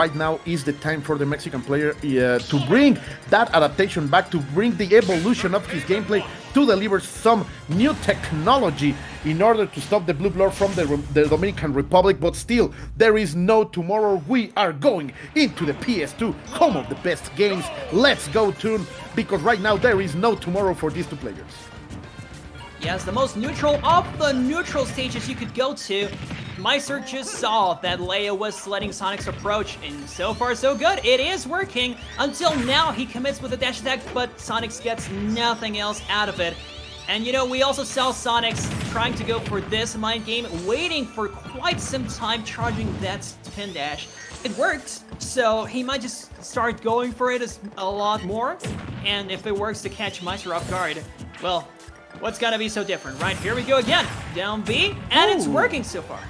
right now is the time for the Mexican player to bring that adaptation back, to bring the evolution of his gameplay, to deliver some new technology in order to stop the Blue Blood from the Dominican Republic. But still, there is no tomorrow. We are going into the PS2, home of the best games. Let's go, Toon, because right now there is no tomorrow for these two players. Yes, the most neutral of the neutral stages you could go to. Maister just saw that Leia was letting Sonix approach, and so far so good. It is working. Until now, he commits with a dash attack, but Sonix gets nothing else out of it. And you know, we also saw Sonix trying to go for this mind game, waiting for quite some time, charging that spin dash. It worked, so he might just start going for it a lot more. And if it works to catch Maister off guard, well, what's gonna be so different, right? Here we go again. Down B, and it's working so far.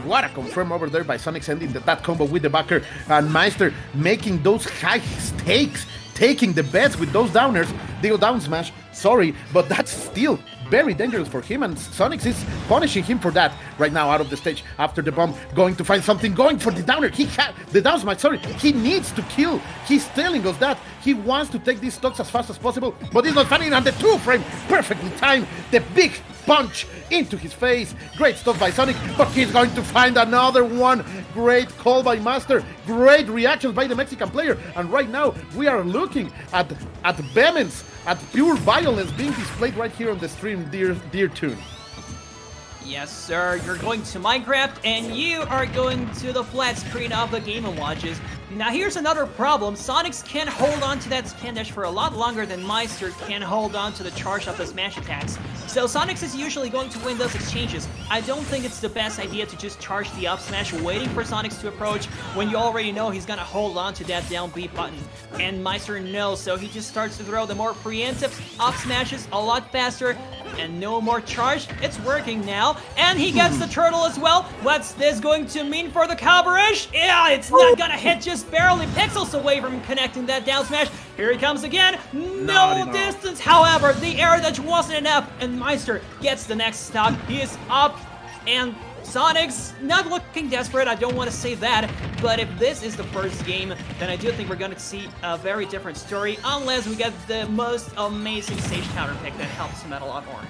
What a confirm over there by Sonix, ending that combo with the backer, and Maister making those high stakes, taking the bets with those downers. The down smash, sorry, but that's still very dangerous for him, and Sonix is punishing him for that right now out of the stage after the bomb, going to find something, going for the downer. He had the down smash, sorry, he needs to kill. He's telling us that he wants to take these stocks as fast as possible, but he's not finding, and the 2-frame perfectly timed, the big punch into his face. Great stuff by Sonix, but he's going to find another one. Great call by Maister, great reactions by the Mexican player, and right now we are looking at vehemence, at pure violence being displayed right here on the stream, dear Toon. Yes, sir. You're going to Minecraft, and you are going to the flat screen of the Game & Watches. Now, here's another problem. Sonix can hold on to that spin dash for a lot longer than Maister can hold on to the charge of the smash attacks. So Sonix is usually going to win those exchanges. I don't think it's the best idea to just charge the up smash waiting for Sonix to approach when you already know he's gonna hold on to that down B button. And Maister knows, so he just starts to throw the more preemptive up smashes a lot faster, and no more charge. It's working now, and he gets the turtle as well. What's this going to mean for the coverage? Yeah, it's not gonna hit, just barely pixels away from connecting that down smash. Here he comes again. No distance, however, the air dodge wasn't enough, and Maister gets the next stock. He is up, and Sonix not looking desperate, I don't want to say that, but if this is the first game, then I do think we're going to see a very different story, unless we get the most amazing stage counter pick that helps him out a lot more.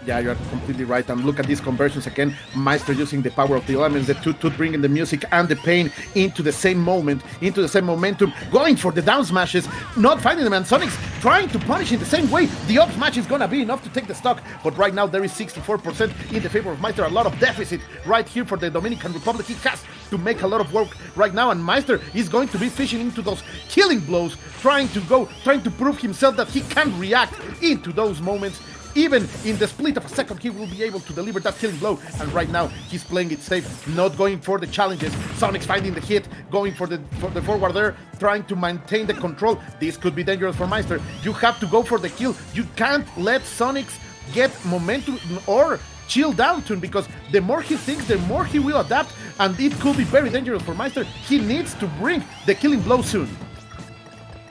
Yeah, you're completely right. And look at these conversions again. Maister using the power of the elements, the two bringing the music and the pain into the same moment, into the same momentum, going for the down smashes, not finding them, and Sonix trying to punish in the same way. The up smash is gonna be enough to take the stock, but right now there is 64% in the favor of Maister. A lot of deficit right here for the Dominican Republic. He has to make a lot of work right now, and Maister is going to be fishing into those killing blows, trying to prove himself that he can react into those moments. Even in the split of a second, he will be able to deliver that killing blow. And right now, he's playing it safe, not going for the challenges. Sonix finding the hit, going for the forward there, trying to maintain the control. This could be dangerous for Maister. You have to go for the kill. You can't let Sonix get momentum or chill down, Toon, because the more he thinks, the more he will adapt, and it could be very dangerous for Maister. He needs to bring the killing blow soon.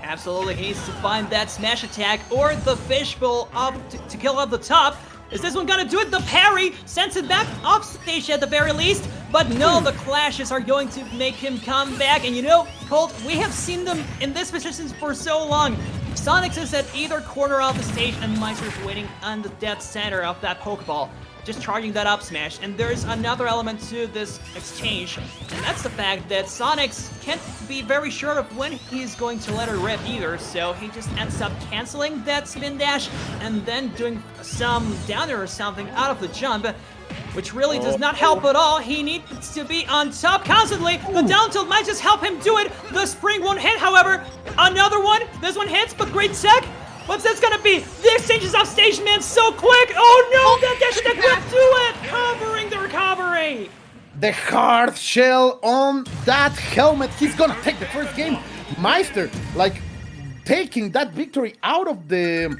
Absolutely, he needs to find that smash attack or the fishbowl up to kill up the top. Is this one gonna do it? The parry sends it back off stage at the very least, but no, the clashes are going to make him come back. And you know, Colt, we have seen them in this position for so long. Sonix is at either corner of the stage, and Maister's waiting on the dead center of that Pokeball, just charging that up smash. And there's another element to this exchange, and that's the fact that Sonix can't be very sure of when he's going to let her rip either, so he just ends up canceling that spin dash and then doing some downer or something out of the jump, which really does not help at all. He needs to be on top constantly. The down tilt might just help him do it. The spring won't hit, however. Another one. This one hits, but great tech. What's this gonna be? The exchanges off stage, man, so quick. Oh no, that dash attack will do it. Covering the recovery. The hard shell on that helmet. He's gonna take the first game. Maister, like, taking that victory out of the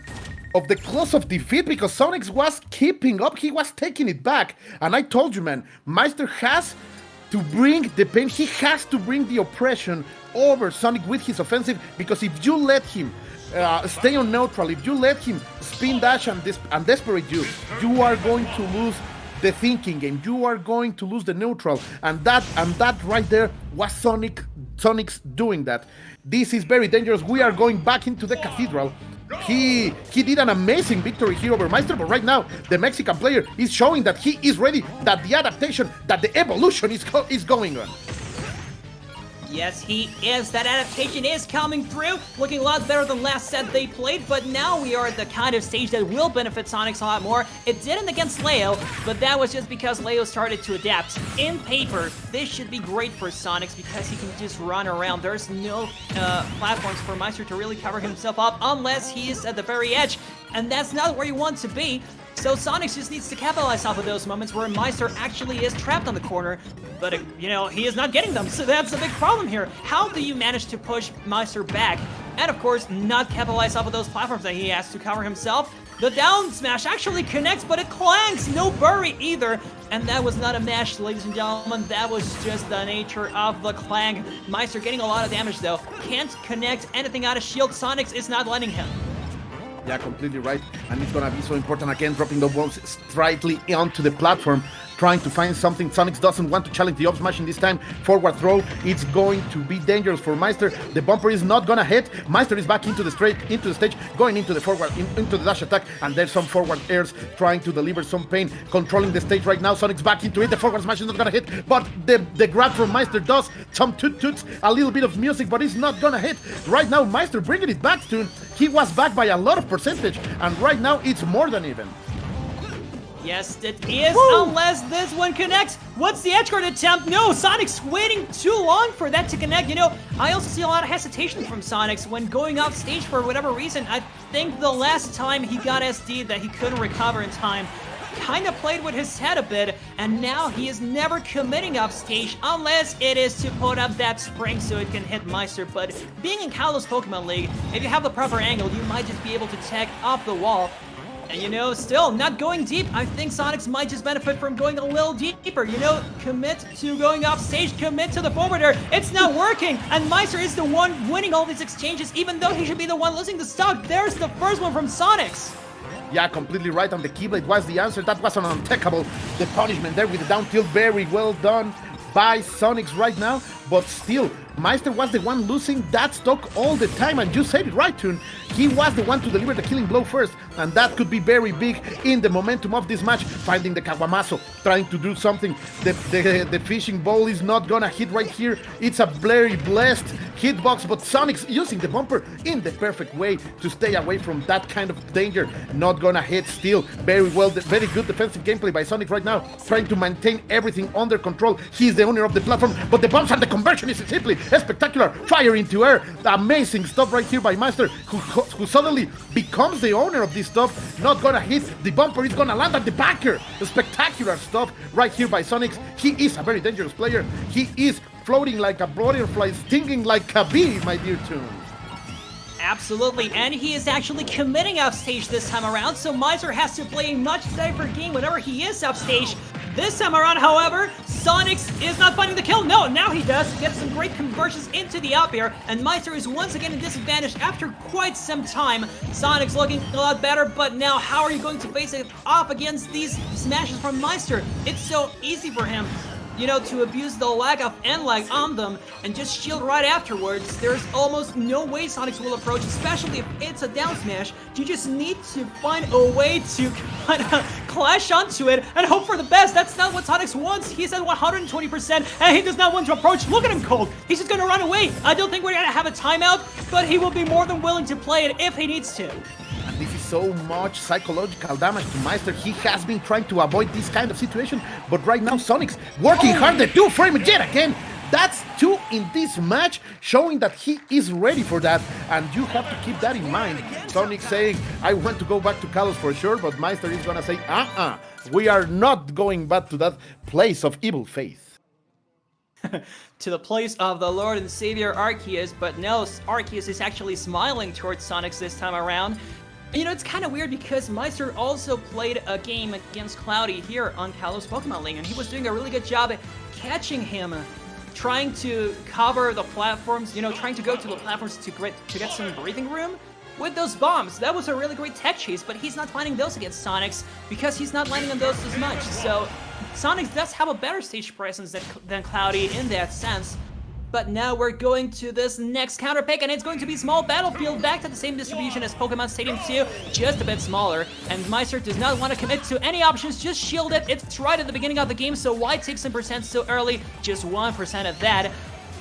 clause of defeat, because Sonix was keeping up. He was taking it back. And I told you, man, Maister has to bring the pain. He has to bring the oppression over Sonix with his offensive, because if you let him stay on neutral, if you let him spin dash and desperate you, you are going to lose the thinking game. You are going to lose the neutral, and that right there was Sonix doing that. This is very dangerous. We are going back into the cathedral. He did an amazing victory here over Maister, but right now the Mexican player is showing that he is ready, that the adaptation, that the evolution is going on. Yes, he is. That adaptation is coming through. Looking a lot better than last set they played, but now we are at the kind of stage that will benefit Sonix a lot more. It didn't against Leo, but that was just because Leo started to adapt. In paper, this should be great for Sonix because he can just run around. There's no platforms for Maister to really cover himself up unless he is at the very edge, and that's not where you want to be. So Sonix just needs to capitalize off of those moments where Maister actually is trapped on the corner, but, he is not getting them, so that's a big problem here. How do you manage to push Maister back, and of course, not capitalize off of those platforms that he has to cover himself? The down smash actually connects, but it clanks, no bury either, and that was not a mash, ladies and gentlemen, that was just the nature of the clang. Maister getting a lot of damage though, can't connect anything out of shield, Sonix is not letting him. Yeah, completely right. And it's gonna be so important again, dropping the bombs slightly onto the platform, trying to find something. Sonix doesn't want to challenge the up smash in this time. Forward throw, it's going to be dangerous for Maister. The bumper is not gonna hit. Maister is back into the stage, going into the forward, into the dash attack, and there's some forward airs trying to deliver some pain, controlling the stage right now. Sonix back into it. The forward smash is not gonna hit, but the grab from Maister does some toot-toots, a little bit of music, but it's not gonna hit. Right now, Maister bringing it back to him. He was back by a lot of percentage, and right now it's more than even. Yes, it is, Woo! Unless this one connects. What's the edge guard attempt? No, Sonix waiting too long for that to connect. I also see a lot of hesitation from Sonix when going off stage for whatever reason. I think the last time he got SD that he couldn't recover in time, kind of played with his head a bit, and now he is never committing off stage unless it is to put up that spring so it can hit Maister. But being in Kalos Pokemon League, if you have the proper angle, you might just be able to tag off the wall. And still not going deep. I think Sonix might just benefit from going a little deeper. Commit to going off stage, commit to the forwarder. It's not working, and Maister is the one winning all these exchanges, even though he should be the one losing the stock. There's the first one from Sonix. Yeah, completely right on the Keyblade was the answer. That was an untechable. The punishment there with the down tilt, very well done by Sonix right now, but still, Maister was the one losing that stock all the time, and you said it right, Toon. He was the one to deliver the killing blow first, and that could be very big in the momentum of this match. Finding the Kawamazo, trying to do something. The fishing ball is not gonna hit right here. It's a very blessed hitbox, but Sonix using the bumper in the perfect way to stay away from that kind of danger. Not gonna hit still. Very well, very good defensive gameplay by Sonix right now, trying to maintain everything under control. He's the owner of the platform, but the bombs and the conversion is simply spectacular. Fire into air. Amazing stuff right here by Maister, who suddenly becomes the owner of this stuff. Not gonna hit. The bumper is gonna land at the backer. Spectacular stuff right here by Sonix. He is a very dangerous player. He is floating like a butterfly, stinging like a bee, my dear Toon. Absolutely, and he is actually committing off stage this time around, so Maister has to play a much safer game whenever he is off stage. This time around, however, Sonix is not finding the kill. No, now he does. Get some great conversions into the up air, and Maister is once again in disadvantage after quite some time. Sonix looking a lot better, but now how are you going to face it off against these smashes from Maister? It's so easy for him, to abuse the lack of end lag on them and just shield right afterwards. There's almost no way Sonix will approach, especially if it's a down smash. You just need to find a way to kind of clash onto it and hope for the best. That's not what Sonix wants. He's at 120% and he does not want to approach. Look at him cold. He's just going to run away. I don't think we're going to have a timeout, but he will be more than willing to play it if he needs to. This is so much psychological damage to Maister. He has been trying to avoid this kind of situation, but right now Sonix working hard. The 2-frame yet again. That's 2 in this match, showing that he is ready for that, and you have to keep that in mind. Sonix saying, I want to go back to Kalos for sure, but Maister is gonna say, we are not going back to that place of evil faith. To the place of the Lord and Savior Arceus, but no, Arceus is actually smiling towards Sonix this time around. It's kind of weird because Maister also played a game against Cloudy here on Kalos Pokemon League, and he was doing a really good job at catching him, trying to cover the platforms, trying to go to the platforms to get some breathing room. with those bombs. That was a really great tech chase, but he's not finding those against Sonix because he's not landing on those as much. So Sonix does have a better stage presence than Cloudy in that sense. But now we're going to this next counter pick, and it's going to be small battlefield, back to the same distribution as Pokemon Stadium 2, just a bit smaller. And Maister does not want to commit to any options, just shield it. It's right at the beginning of the game, so why take some percent so early? Just 1% of that.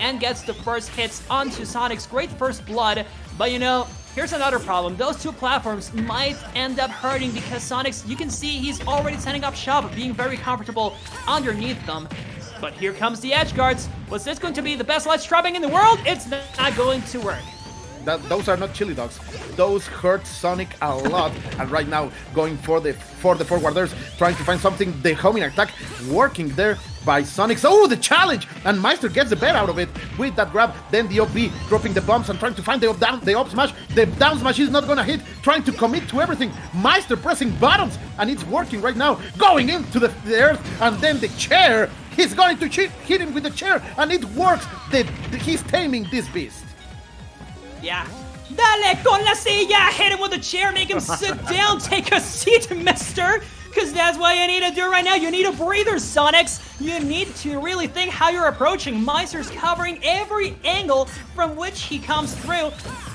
And gets the first hits onto Sonic's great first blood. But you know, here's another problem. Those two platforms might end up hurting because Sonic's, you can see he's already setting up shop, being very comfortable underneath them. But here comes the edge guards. Was this going to be the best ledge trapping in the world? It's not going to work. Those are not chili dogs. Those hurt Sonic a lot. And right now, going for the forwarders, trying to find something. The homing attack working there by Sonix. Oh, the challenge! And Maister gets the bet out of it with that grab. Then the OP dropping the bombs and trying to find the up smash. The down smash is not gonna hit. Trying to commit to everything. Maister pressing buttons, and it's working right now. Going into the earth, and then the chair. He's going to hit him with the chair, and it works. He's taming this beast. Yeah. Dale con la silla! Hit him with a chair, make him sit down, take a seat, mister! Because that's what you need to do right now. You need a breather, Sonix. You need to really think how you're approaching. Maister's covering every angle from which he comes through.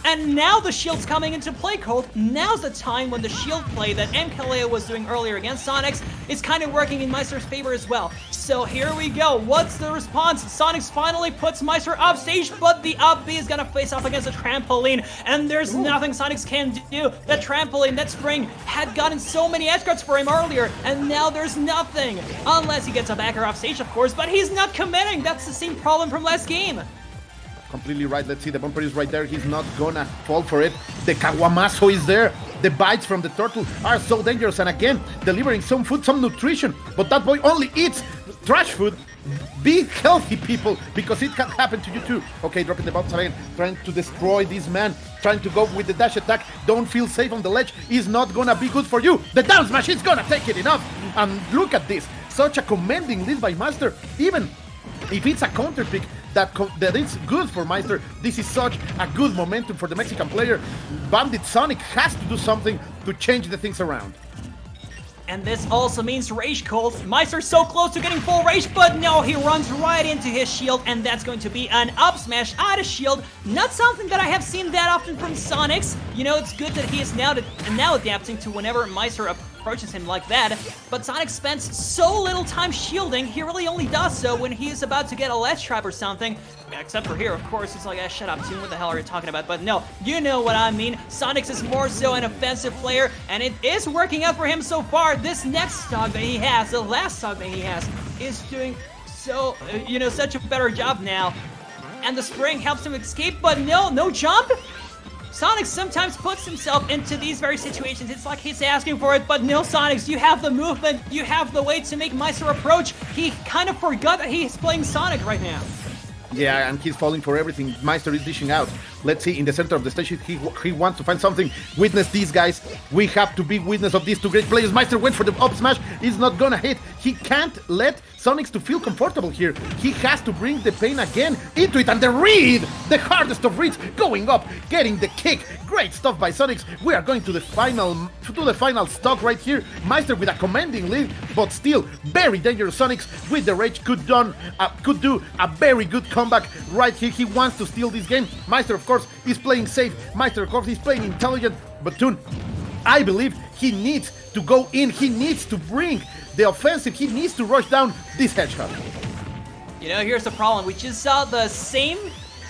And now the shield's coming into play, Colt. Now's the time when the shield play that MKLeo was doing earlier against Sonix is kind of working in Maister's favor as well. So here we go. What's the response? Sonix finally puts Maister up stage, but the up B is gonna face off against a trampoline, and there's nothing Sonix can do. The trampoline, that spring, had gotten so many edge guards for him earlier, and now there's nothing. Unless he gets a backer off stage, of course, but he's not committing. That's the same problem from last game. Completely right. Let's see, the bumper is right there. He's not gonna fall for it. The Kawamaso is there. The bites from the turtle are so dangerous, and again, delivering some food, some nutrition. But that boy only eats trash food. Be healthy, people, because it can happen to you too. Okay, dropping the bombs again, trying to destroy this man, trying to go with the dash attack. Don't feel safe on the ledge. Is not gonna be good for you. The down smash is gonna take it enough. And look at this. Such a commanding lead by Maister. Even if it's a counter pick that is good for Maister, this is such a good momentum for the Mexican player. Bandit Sonic has to do something to change the things around. And this also means Rage Colt. Maister's so close to getting full Rage, but no, he runs right into his shield, and that's going to be an up smash out of shield. Not something that I have seen that often from Sonix. You know, it's good that he is now adapting to whenever Maister approaches him like that, but Sonix spends so little time shielding. He really only does so when he is about to get a ledge trap or something. Except for here, of course, it's like, shut up, team, what the hell are you talking about? But no, you know what I mean. Sonix is more so an offensive player, and it is working out for him so far. This next stock that he has, the last stock that he has, is doing so, such a better job now. And the spring helps him escape, but no jump? Sonix sometimes puts himself into these very situations. It's like he's asking for it, but no, Sonix, you have the movement, you have the way to make Maister approach. He kind of forgot that he's playing Sonic right now. Yeah, and he's falling for everything. Maister is dishing out. Let's see, in the center of the stage, he wants to find something. Witness these guys. We have to be witness of these two great players. Maister went for the up smash. It's not gonna hit. He can't let Sonix to feel comfortable here. He has to bring the pain again into it. And the read, the hardest of reads, going up, getting the kick. Great stuff by Sonix. We are going to the final stock right here. Maister with a commanding lead, but still very dangerous. Sonix with the rage could do a very good comeback right here. He wants to steal this game. Maister, of course, is playing safe. Maister, of course, is playing intelligent. But Toon, I believe he needs to go in. He needs to bring the offensive. He needs to rush down this hedgehog. You know, here's the problem. We just saw the same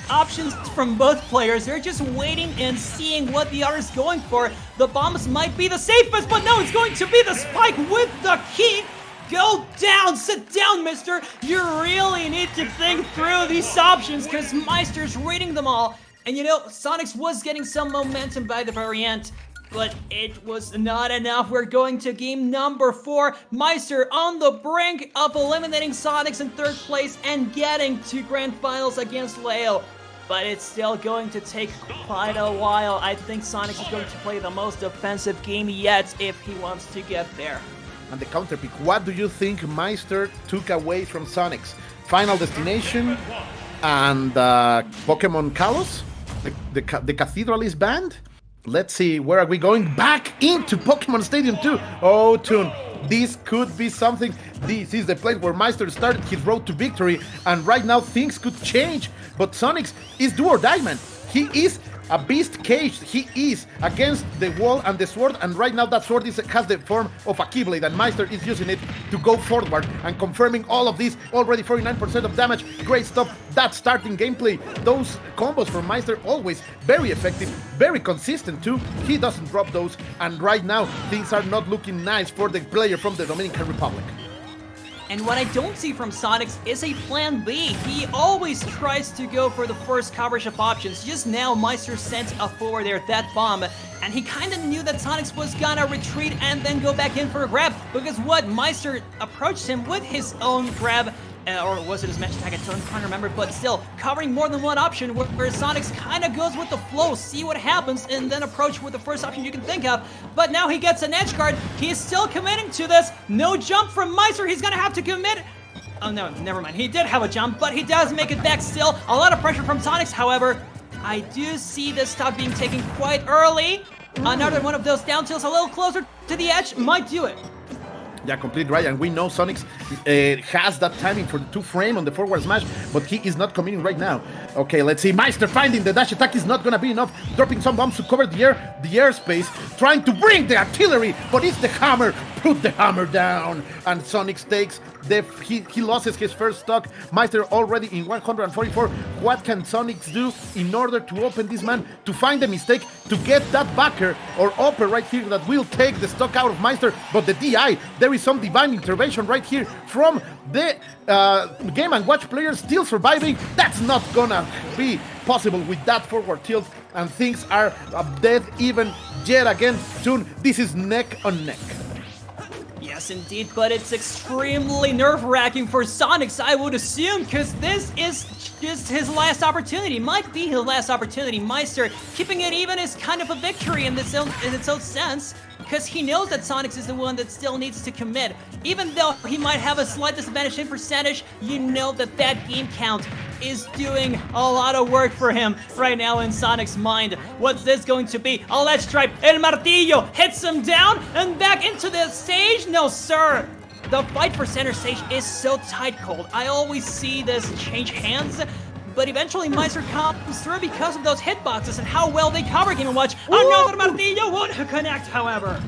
options from both players. They're just waiting and seeing what the other's going for. The bombs might be the safest, but no, it's going to be the spike with the key. Go down, sit down, mister. You really need to think through these options because Maister's reading them all. And you know, Sonix was getting some momentum by the very end, but it was not enough. We're going to game number 4. Maister on the brink of eliminating Sonix in 3rd place and getting to grand finals against Leo. But it's still going to take quite a while. I think Sonix is going to play the most offensive game yet if he wants to get there. And the counter pick, what do you think Maister took away from Sonix? Final Destination and Pokemon Kalos? The Cathedral is banned? Let's see, where are we going? Back into Pokemon Stadium 2. Oh, Toon, this could be something. This is the place where Maister started his road to victory, and right now things could change. But Sonix is do or die, man. He is a beast caged. He is against the wall and the sword, and right now that sword has the form of a Keyblade, and Maister is using it to go forward and confirming all of this. Already 49% of damage. Great stuff. That starting gameplay. Those combos from Maister always very effective, very consistent too. He doesn't drop those, and right now things are not looking nice for the player from the Dominican Republic. And what I don't see from Sonix is a plan B. He always tries to go for the first coverage of options. Just now, Maister sent a forward there, that bomb, and he kind of knew that Sonix was gonna retreat and then go back in for a grab, because what? Maister approached him with his own grab, or was it his match attack? I can't remember, but still, covering more than one option, where Sonix kind of goes with the flow, see what happens, and then approach with the first option you can think of. But now he gets an edge guard. He is still committing to this. No jump from Maister. He's gonna have to commit. Oh no, never mind. He did have a jump, but he does make it back still. A lot of pressure from Sonix, however. I do see this stop being taken quite early. Another one of those down tilts a little closer to the edge might do it. Yeah, completely right, and we know Sonix has that timing for the 2-frame on the forward smash, but he is not committing right now. Okay, let's see. Maister finding the dash attack is not gonna be enough. Dropping some bombs to cover the airspace, trying to bring the artillery, but it's the hammer. Put the hammer down, and Sonix takes he loses his first stock. Maister already in 144. What can Sonix do in order to open this man, to find the mistake, to get that backer or upper right here that will take the stock out of Maister? But the DI, there is some divine intervention right here from the Game & Watch players still surviving. That's not gonna be possible with that forward tilt, and things are dead even yet again. Soon, this is neck on neck. Yes, indeed, but it's extremely nerve-wracking for Sonix, I would assume, because this is just his last opportunity. Might be his last opportunity. Maister keeping it even is kind of a victory in its own sense, because he knows that Sonix is the one that still needs to commit. Even though he might have a slight disadvantage in percentage, you know that that game count is doing a lot of work for him right now in Sonic's mind. What's this going to be? A ledge stripe. El Martillo hits him down and back into the stage. No, sir. The fight for center stage is so tight cold. I always see this change hands, but eventually Maister comes through because of those hitboxes and how well they cover Game & Watch. Another Martillo won't connect, however.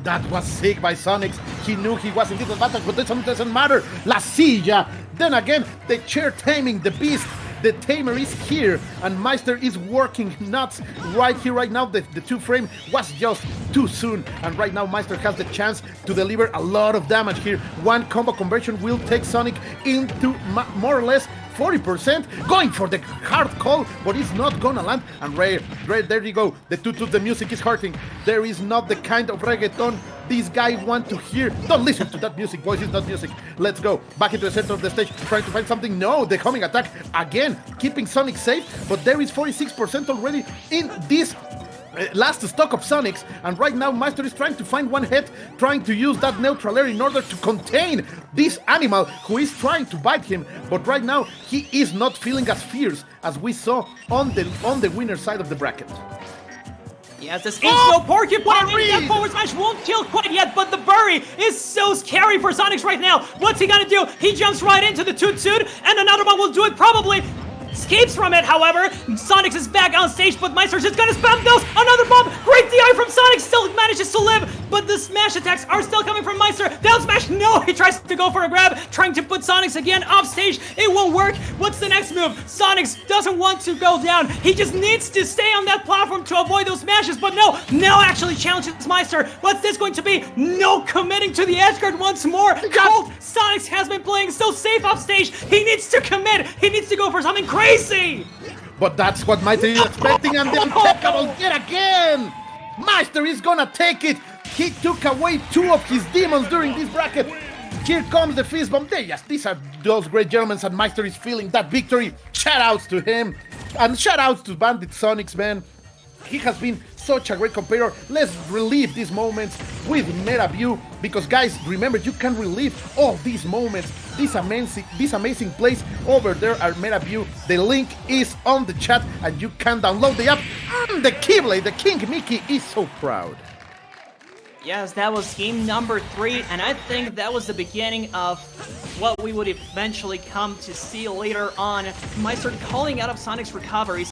That was sick by Sonix. He knew he was in disadvantage, but this doesn't matter. La Silla. Then again, the chair taming the beast. The tamer is here, and Maister is working nuts right here, right now. The 2-frame was just too soon, and right now Maister has the chance to deliver a lot of damage here. One combo conversion will take Sonix into more or less 40%, going for the hard call, but it's not gonna land. And Ray, there you go. The music is hurting. There is not the kind of reggaeton these guys want to hear. Don't listen to that music, boys. It's not music. Let's go back into the center of the stage, trying to find something. No, the homing attack again, keeping Sonix safe, but there is 46% already in this last stock of Sonix, and right now Maister is trying to find one hit, trying to use that neutral air in order to contain this animal who is trying to bite him, but right now he is not feeling as fierce as we saw on the winner side of the bracket. Yes, this no porcupine, that forward smash won't kill quite yet, but the bury is so scary for Sonix right now. What's he gonna do? He jumps right into the toot, and another one will do it probably. Escapes from it, however. Sonix is back on stage, but Maister's just gonna spam those. Another bomb. Great DI from Sonix. Still manages to live, but the smash attacks are still coming from Maister. Down smash. No, he tries to go for a grab, trying to put Sonix again off stage. It won't work. What's the next move? Sonix doesn't want to go down. He just needs to stay on that platform to avoid those smashes, but no, actually challenges Maister. What's this going to be? No, committing to the edge guard once more. Cold. Sonix has been playing so safe off stage. He needs to commit. He needs to go for something crazy. But that's what Maister is expecting, and the untechable yet again. Maister is gonna take it. He took away 2 of his demons during this bracket. Here comes the fist bomb. Yes, these are those great gentlemen, and Maister is feeling that victory. Shoutouts to him, and shoutouts to Bandit Sonix, man. He has been such a great competitor. Let's relive these moments with MetaView, because guys, remember, you can relive all these moments these amazing plays over there at MetaView. The link is on the chat, and you can download the app. The Keyblade, the King Mickey is so proud. Yes, that was game number 3, and I think that was the beginning of what we would eventually come to see later on. Maister calling out of Sonic's recoveries,